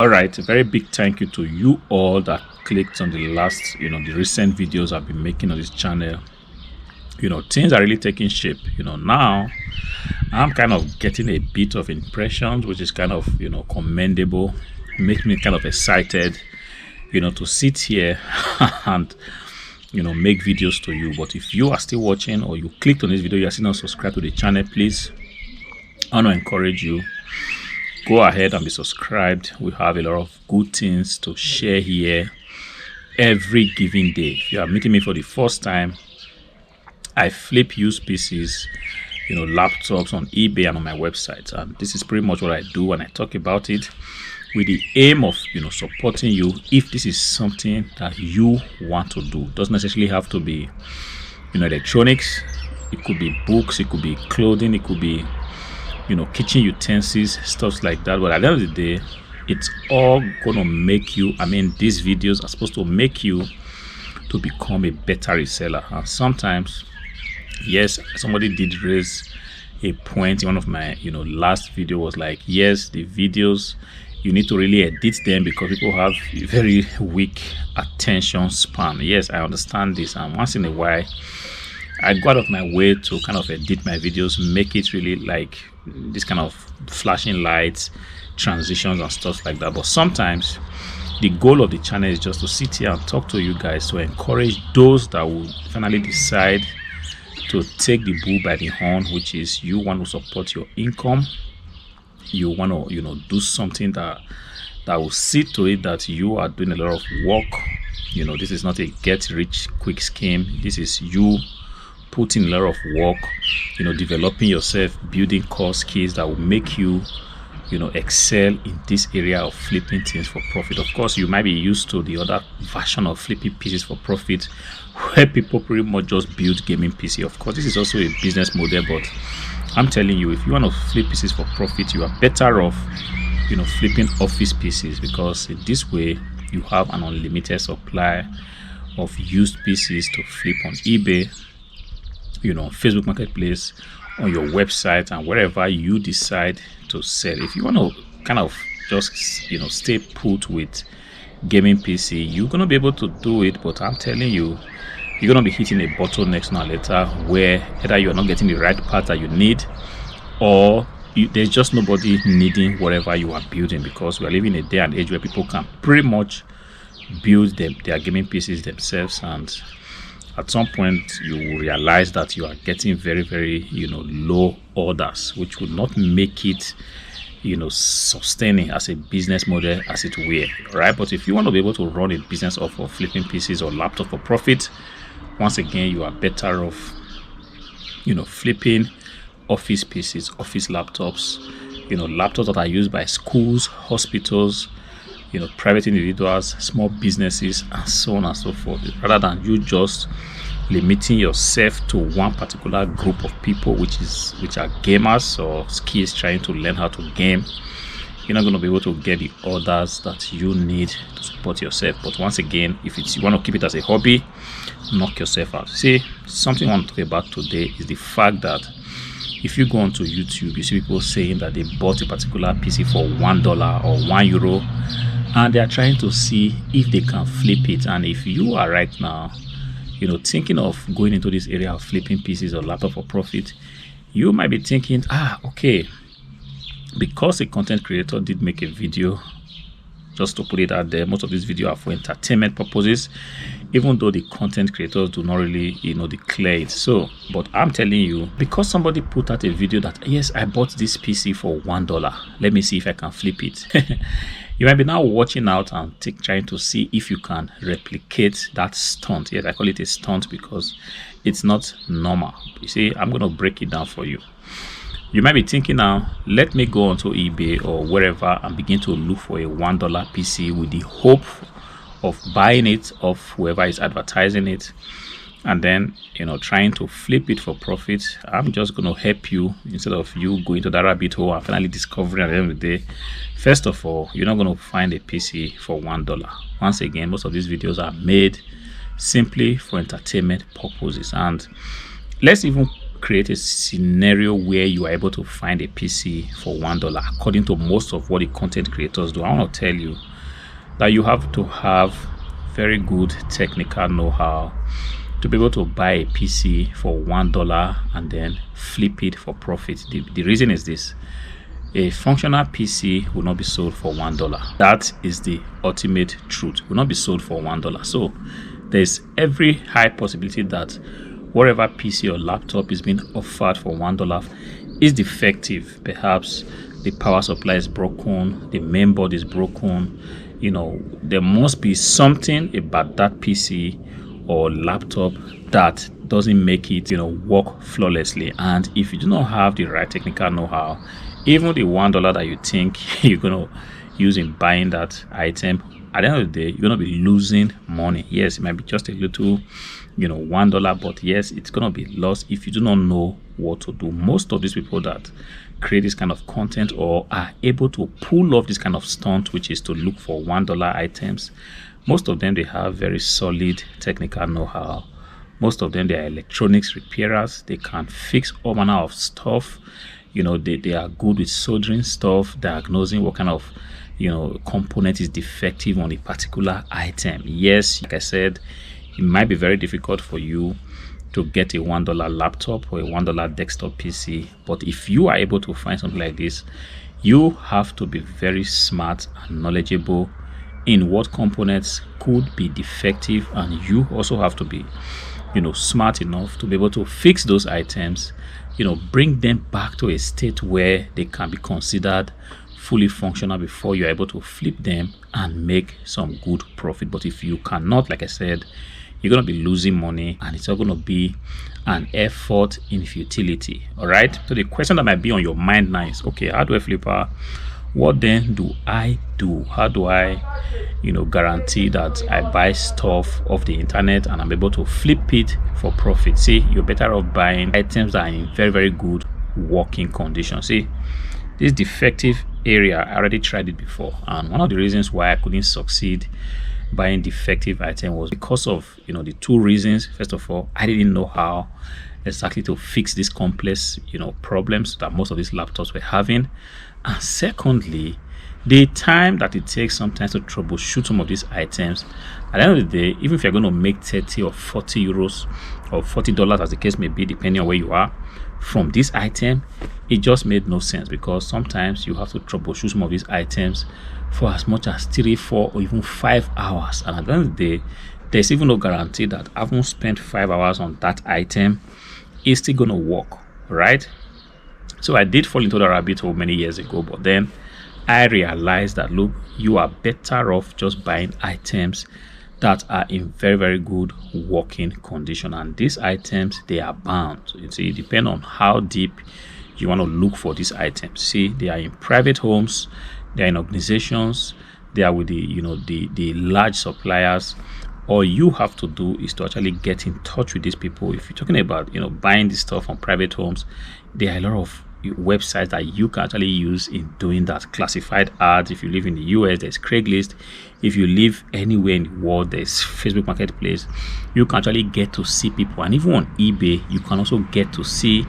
All right, a very big thank you to you all that clicked on the last, the recent videos I've been making on this channel. Things are really taking shape. Now I'm kind of getting a bit of impressions, which is kind of, commendable, makes me kind of excited, to sit here and, make videos to you. But if you are still watching or you clicked on this video, you are still not subscribed to the channel, please, I want to encourage you, go ahead and be subscribed. We have a lot of good things to share here every given day. If you are meeting me for the first time, I flip used PCs, laptops on eBay and on my website, and this is pretty much what I do, and I talk about it with the aim of supporting you. If this is something that you want to do, it doesn't necessarily have to be electronics. It could be books, it could be clothing, it could be kitchen utensils, stuff like that. But at the end of the day, it's all gonna make you, these videos are supposed to make you to become a better reseller. And sometimes, yes, somebody did raise a point in one of my last video, was like, yes, the videos, you need to really edit them because people have a very weak attention span. Yes, I understand this, and once in a while I go out of my way to kind of edit my videos, make it really like this kind of flashing lights, transitions and stuff like that. But sometimes the goal of the channel is just to sit here and talk to you guys, to encourage those that will finally decide to take the bull by the horn, which is you want to support your income, you want to do something that will see to it that you are doing a lot of work. This is not a get rich quick scheme. This is you putting a lot of work, developing yourself, building core skills that will make you excel in this area of flipping things for profit. Of course, you might be used to the other version of flipping pieces for profit, where people pretty much just build gaming PC. Of course, this is also a business model, but I'm telling you, if you want to flip pieces for profit, you are better off flipping office pieces, because in this way you have an unlimited supply of used PCs to flip on eBay, Facebook Marketplace, on your website, and wherever you decide to sell. If you want to kind of just stay put with gaming PC, you're going to be able to do it. But I'm telling you, you're going to be hitting a bottleneck sooner or later, where either you're not getting the right part that you need, or there's just nobody needing whatever you are building, because we're living in a day and age where people can pretty much build their gaming PCs themselves. And at some point you will realize that you are getting very, very low orders, which would not make it sustaining as a business model as it were, right? But if you want to be able to run a business off of flipping PCs or laptop for profit, once again, you are better off flipping office PCs, office laptops, laptops that are used by schools, hospitals, private individuals, small businesses, and so on and so forth, rather than you just limiting yourself to one particular group of people, which are gamers or skills trying to learn how to game. You're not going to be able to get the orders that you need to support yourself. But once again, if you want to keep it as a hobby, knock yourself out. See, something I want to talk about today is the fact that if you go onto YouTube, you see people saying that they bought a particular PC for $1 or €1, and they are trying to see if they can flip it. And if you are right now thinking of going into this area of flipping PCs or laptop for profit, you might be thinking, okay, because a content creator did make a video, just to put it out there, most of these videos are for entertainment purposes, even though the content creators do not really declare it so. But I'm telling you, because somebody put out a video that, yes, I bought this PC for $1, let me see if I can flip it. You might be now watching out and trying to see if you can replicate that stunt. Yes, I call it a stunt because it's not normal. You see, I'm going to break it down for you. You might be thinking now, let me go onto eBay or wherever and begin to look for a $1 PC with the hope of buying it off whoever is advertising it, and then trying to flip it for profit. I'm just going to help you, instead of you going to that rabbit hole and finally discovering at the end of the day. First of all, you're not going to find a PC for $1. Once again, most of these videos are made simply for entertainment purposes. And let's even create a scenario where you are able to find a PC for $1 according to most of what the content creators do. I want to tell you that you have to have very good technical know-how to be able to buy a PC for $1 and then flip it for profit. The reason is this: a functional PC will not be sold for $1. That is the ultimate truth. It will not be sold for $1. So there's every high possibility that whatever PC or laptop is being offered for $1 is defective. Perhaps the power supply is broken, the main board is broken. There must be something about that PC or laptop that doesn't make it work flawlessly. And if you do not have the right technical know-how, even the $1 that you think you're gonna use in buying that item, at the end of the day, you're gonna be losing money. Yes, it might be just a little $1, but yes, it's gonna be lost if you do not know what to do. Most of these people that create this kind of content or are able to pull off this kind of stunt, which is to look for $1 items, most of them, they have very solid technical know-how. Most of them, they are electronics repairers. They can fix all manner of stuff. They are good with soldering stuff, diagnosing what kind of component is defective on a particular item. Yes, like I said, it might be very difficult for you to get a $1 laptop or a $1 desktop PC, but if you are able to find something like this, you have to be very smart and knowledgeable in what components could be defective, and you also have to be smart enough to be able to fix those items, bring them back to a state where they can be considered fully functional before you're able to flip them and make some good profit. But if you cannot, like I said, you're going to be losing money, and it's all going to be an effort in futility. All right, so the question that might be on your mind now is, okay, how do I flip? What then do I do? How do I guarantee that I buy stuff off the internet and I'm able to flip it for profit? See, you're better off buying items that are in very, very good working condition. See, this defective area, I already tried it before, and one of the reasons why I couldn't succeed buying defective item was because of the two reasons. First of all, I didn't know how exactly to fix these complex problems that most of these laptops were having, and secondly, the time that it takes sometimes to troubleshoot some of these items. At the end of the day, even if you're going to make 30 or 40 euros or $40, as the case may be, depending on where you are, from this item, it just made no sense, because sometimes you have to troubleshoot some of these items for as much as 3, 4 or even 5 hours, and at the end of the day, there's even no guarantee that having spent 5 hours on that item is still going to work, right? So I did fall into the rabbit hole many years ago, but then I realized that, look, you are better off just buying items that are in very, very good working condition, and these items, they are bound. You see, it depends on how deep you want to look for these items. See, they are in private homes, they are in organizations, they are with the large suppliers. All you have to do is to actually get in touch with these people. If you're talking about buying this stuff from private homes, there are a lot of websites that you can actually use in doing that. Classified ads. If you live in the US, there's Craigslist. If you live anywhere in the world, there's Facebook Marketplace. You can actually get to see people, and even on eBay, you can also get to see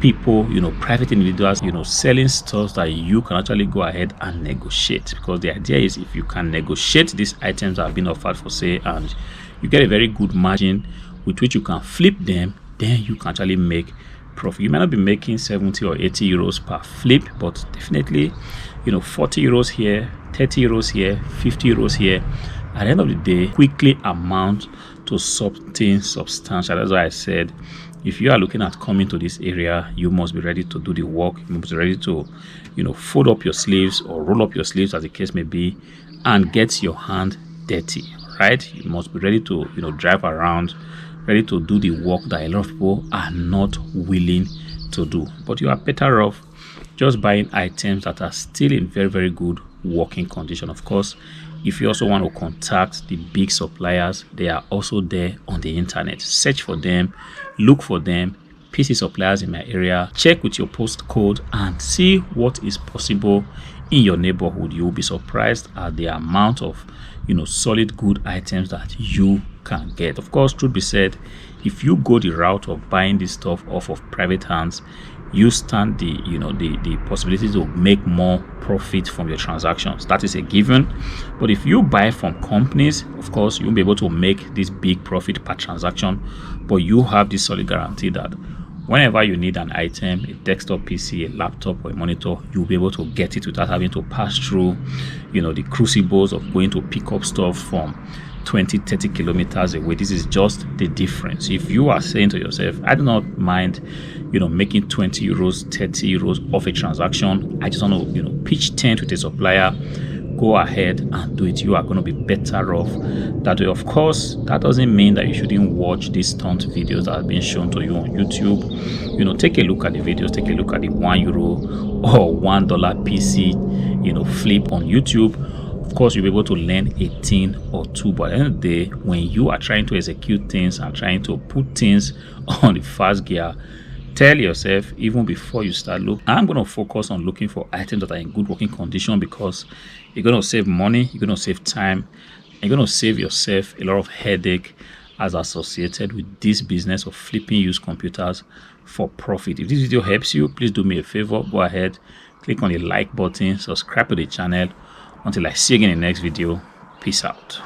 people, private individuals, selling stuff that you can actually go ahead and negotiate, because the idea is, if you can negotiate these items that have been offered for sale and you get a very good margin with which you can flip them, then you can actually make profit. You might not be making 70 or 80 euros per flip, but definitely 40 euros here, 30 euros here, 50 euros here, at the end of the day, quickly amount to something substantial. That's why I said, if you are looking at coming to this area, you must be ready to do the work. You must be ready to fold up your sleeves or roll up your sleeves, as the case may be, and get your hand dirty, right? You must be ready to drive around, ready to do the work that a lot of people are not willing to do. But you are better off just buying items that are still in very, very good working condition. Of course, if you also want to contact the big suppliers, they are also there on the internet. Search for them, look for them, PC suppliers in my area, check with your postcode and see what is possible in your neighborhood. You will be surprised at the amount of solid good items that you can get. Of course, truth be said, if you go the route of buying this stuff off of private hands, you stand the the possibility to make more profit from your transactions. That is a given. But if you buy from companies, of course, you'll be able to make this big profit per transaction, but you have this solid guarantee that whenever you need an item, a desktop PC, a laptop, or a monitor, you'll be able to get it without having to pass through the crucibles of going to pick up stuff from 20-30 kilometers away. This is just the difference. If you are saying to yourself, I do not mind making 20 euros, 30 euros off a transaction, I just want to pitch tent with a supplier, go ahead and do it. You are going to be better off that way. Of course, that doesn't mean that you shouldn't watch these stunt videos that have been shown to you on YouTube. Take a look at the videos, take a look at the €1 or $1 PC flip on YouTube. Of course, you'll be able to learn a thing or two, but at the end of the day, when you are trying to execute things and trying to put things on the fast gear, tell yourself, even before you start, look, I'm going to focus on looking for items that are in good working condition, because you're going to save money, you're going to save time, you're going to save yourself a lot of headache as associated with this business of flipping used computers for profit. If this video helps you, please do me a favor, go ahead, click on the like button, subscribe to the channel. Until I see you again in the next video, peace out.